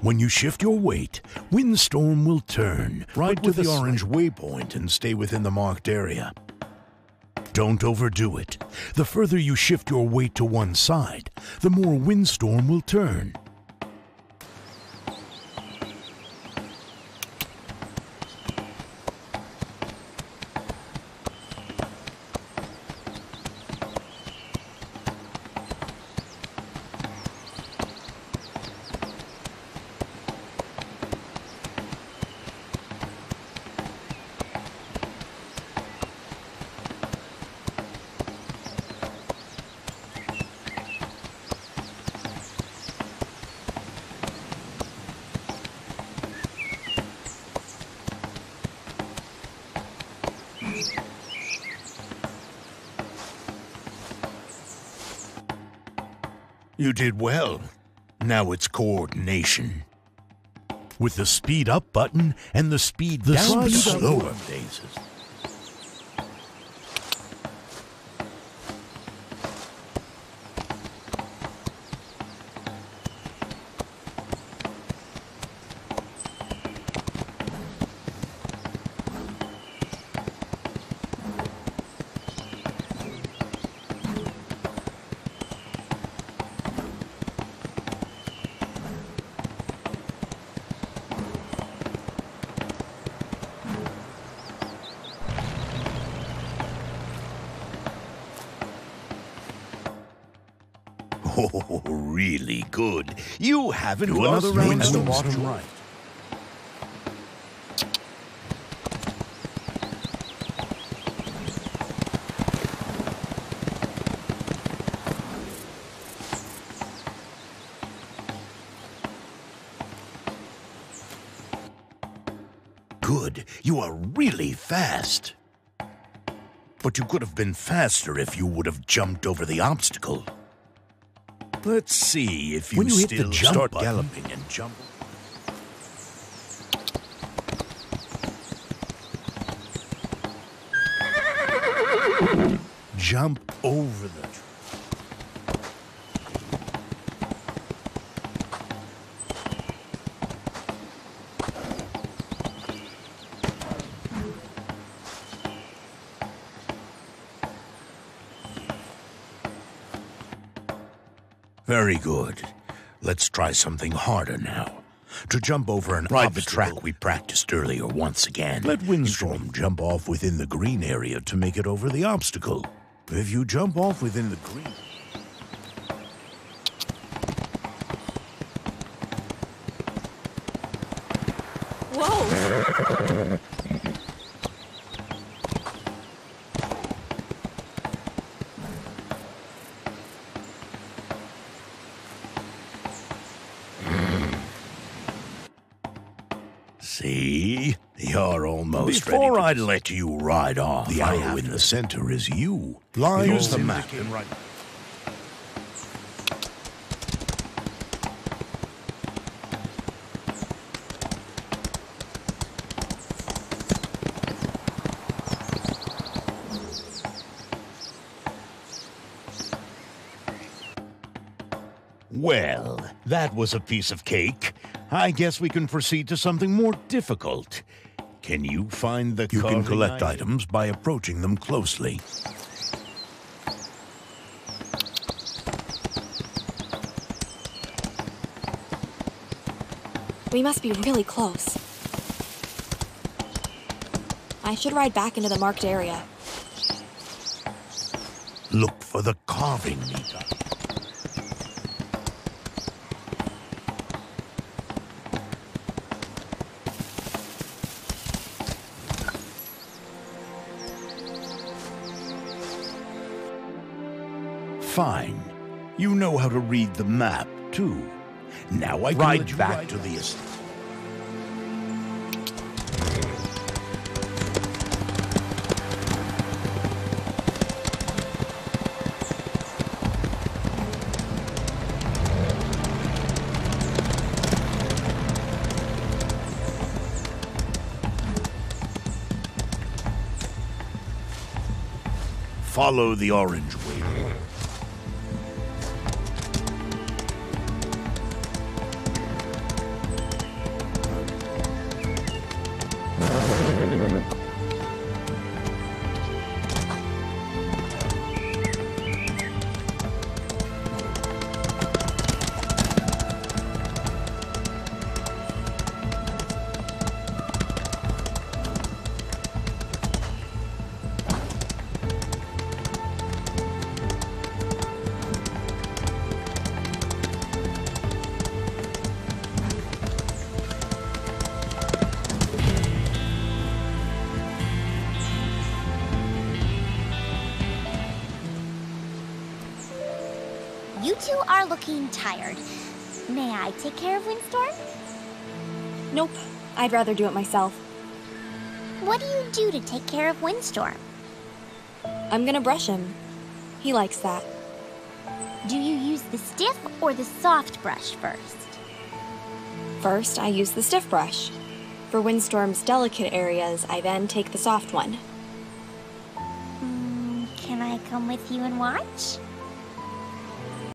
When you shift your weight, Windstorm will turn right to the orange waypoint and stay within the marked area. Don't overdo it. The further you shift your weight to one side, the more Windstorm will turn. You did well. Now it's coordination. With the speed up button and the speed down slower phases. Oh, really good. You haven't lost another round at the bottom right. Good. You are really fast. But you could have been faster if you would have jumped over the obstacle. Let's see if you, When you hit the still jump start button, galloping and jump. Jump over the tree. Very good. Let's try something harder now. To jump over an obstacle, the track we practiced earlier once again. Let Windstorm jump off within the green area to make it over the obstacle. If you jump off within the green... Whoa! See? You're almost ready. Before I let you ride off, the arrow in the center is you. Use the map and right. Well, that was a piece of cake. I guess we can proceed to something more difficult. Can you find the You can collect items by approaching them closely. We must be really close. I should ride back into the marked area. Look for the carving, Nita. Fine. You know how to read the map, too. Now I can ride back to the estate. Follow the orange way. You two are looking tired. May I take care of Windstorm? Nope. I'd rather do it myself. What do you do to take care of Windstorm? I'm gonna brush him. He likes that. Do you use the stiff or the soft brush first? First, I use the stiff brush. For Windstorm's delicate areas, I then take the soft one. Can I come with you and watch?